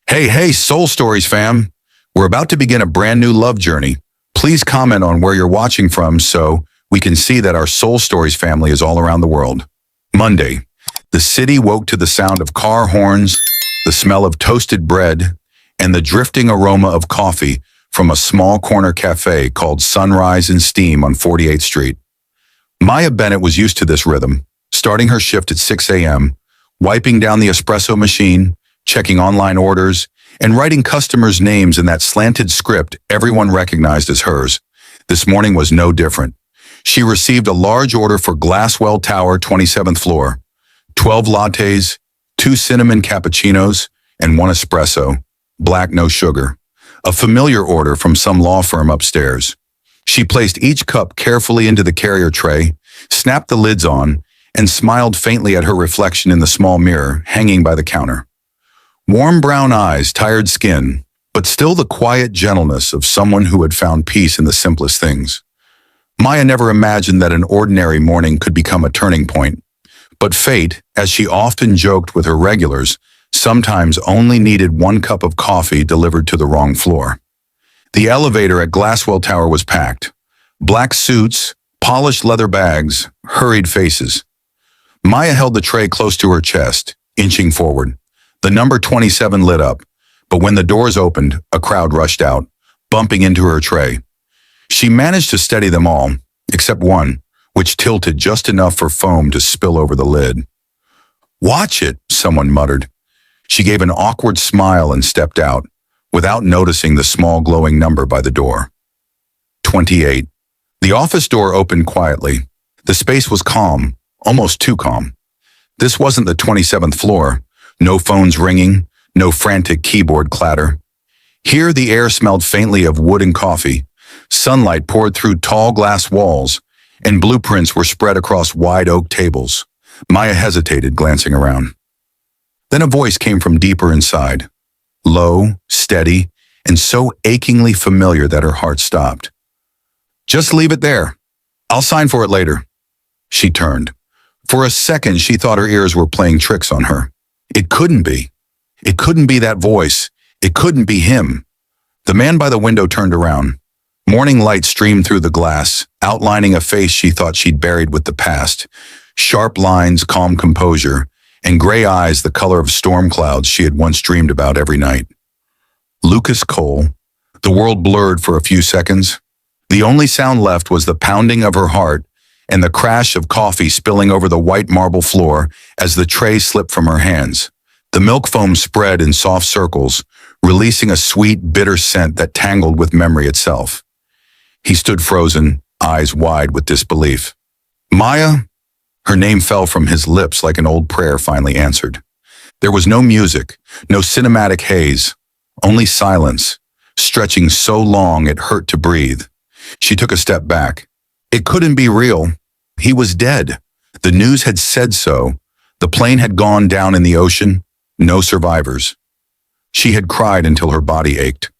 Hey, Soul Stories fam. We're about to begin a brand new love journey. Please comment on where you're watching from so we can see that our Soul Stories family is all around the world. Monday, the city woke to the sound of car horns, the smell of toasted bread, and the drifting aroma of coffee from a small corner cafe called Sunrise and Steam on 48th Street. Maya Bennett was used to this rhythm, starting her shift at 6 a.m., wiping down the espresso machine, checking online orders, and writing customers' names in that slanted script everyone recognized as hers. This morning was no different. She received a large order for Glasswell Tower, 27th floor, 12 lattes, 2 cinnamon cappuccinos, and 1 espresso, black no sugar, a familiar order from some law firm upstairs. She placed each cup carefully into the carrier tray, snapped the lids on, and smiled faintly at her reflection in the small mirror hanging by the counter. Warm brown eyes, tired skin, but still the quiet gentleness of someone who had found peace in the simplest things. Maya never imagined that an ordinary morning could become a turning point. But fate, as she often joked with her regulars, sometimes only needed 1 cup of coffee delivered to the wrong floor. The elevator at Glasswell Tower was packed. Black suits, polished leather bags, hurried faces. Maya held the tray close to her chest, inching forward. The number 27 lit up, but when the doors opened, a crowd rushed out, bumping into her tray. She managed to steady them all, except one, which tilted just enough for foam to spill over the lid. "Watch it," someone muttered. She gave an awkward smile and stepped out, without noticing the small glowing number by the door. 28. The office door opened quietly. The space was calm, almost too calm. This wasn't the 27th floor. No phones ringing, no frantic keyboard clatter. Here the air smelled faintly of wood and coffee. Sunlight poured through tall glass walls, and blueprints were spread across wide oak tables. Maya hesitated, glancing around. Then a voice came from deeper inside, low, steady, and so achingly familiar that her heart stopped. "Just leave it there. I'll sign for it later." She turned. For a second, she thought her ears were playing tricks on her. It couldn't be. It couldn't be that voice. It couldn't be him. The man by the window turned around. Morning light streamed through the glass, outlining a face she thought she'd buried with the past. Sharp lines, calm composure, and gray eyes the color of storm clouds she had once dreamed about every night. Lucas Cole. The world blurred for a few seconds. The only sound left was the pounding of her heart and the crash of coffee spilling over the white marble floor as the tray slipped from her hands. The milk foam spread in soft circles, releasing a sweet, bitter scent that tangled with memory itself. He stood frozen, eyes wide with disbelief. "Maya?" Her name fell from his lips like an old prayer finally answered. There was no music, no cinematic haze, only silence, stretching so long it hurt to breathe. She took a step back. It couldn't be real. He was dead. The news had said so. The plane had gone down in the ocean. No survivors. She had cried until her body ached,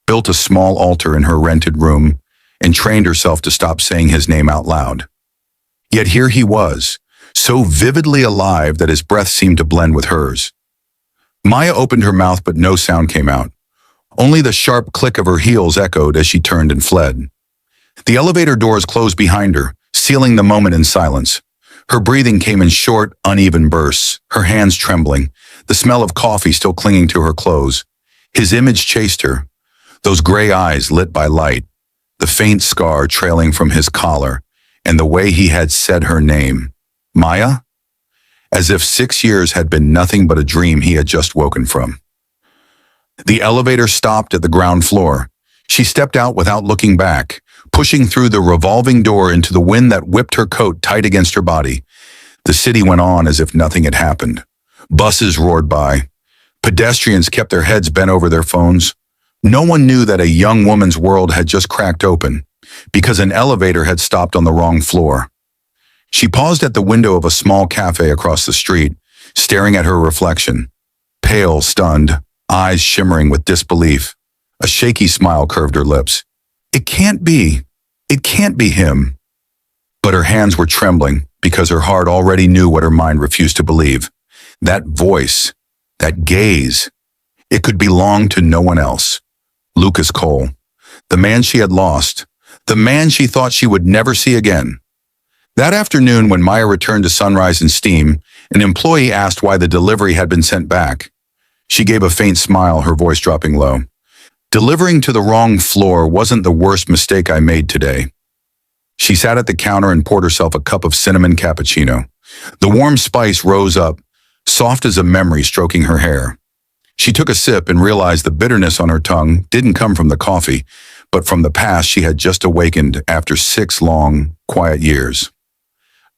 built a small altar in her rented room, and trained herself to stop saying his name out loud. Yet here he was, so vividly alive that his breath seemed to blend with hers. Maya opened her mouth, but no sound came out. Only the sharp click of her heels echoed as she turned and fled. The elevator doors closed behind her, sealing the moment in silence. Her breathing came in short, uneven bursts, her hands trembling, the smell of coffee still clinging to her clothes. His image chased her, those gray eyes lit by light, the faint scar trailing from his collar, and the way he had said her name. Maya? As if 6 years had been nothing but a dream he had just woken from. The elevator stopped at the ground floor. She stepped out without looking back, pushing through the revolving door into the wind that whipped her coat tight against her body. The city went on as if nothing had happened. Buses roared by. Pedestrians kept their heads bent over their phones. No one knew that a young woman's world had just cracked open, because an elevator had stopped on the wrong floor. She paused at the window of a small cafe across the street, staring at her reflection. Pale, stunned, eyes shimmering with disbelief. A shaky smile curved her lips. It can't be him. But her hands were trembling because her heart already knew what her mind refused to believe. That voice, that gaze, It could belong to no one else. Lucas Cole, the man she had lost, the man she thought she would never see again. That afternoon, when Maya returned to Sunrise and Steam, an employee asked why the delivery had been sent back. She gave a faint smile, her voice dropping low. Delivering to the wrong floor wasn't the worst mistake I made today. She sat at the counter and poured herself a cup of cinnamon cappuccino. The warm spice rose up, soft as a memory stroking her hair. She took a sip and realized the bitterness on her tongue didn't come from the coffee, but from the past she had just awakened after 6 long, quiet years.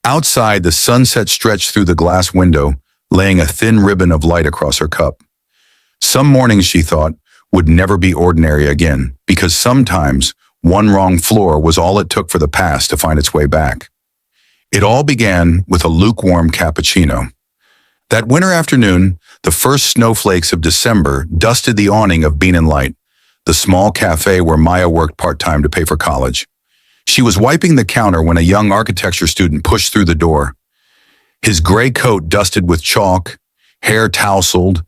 Outside, the sunset stretched through the glass window, laying a thin ribbon of light across her cup. Some mornings, she thought, would never be ordinary again, because sometimes one wrong floor was all it took for the past to find its way back. It all began with a lukewarm cappuccino. That winter afternoon, the first snowflakes of December dusted the awning of Bean and Light, the small cafe where Maya worked part-time to pay for college. She was wiping the counter when a young architecture student pushed through the door. His gray coat dusted with chalk, hair tousled,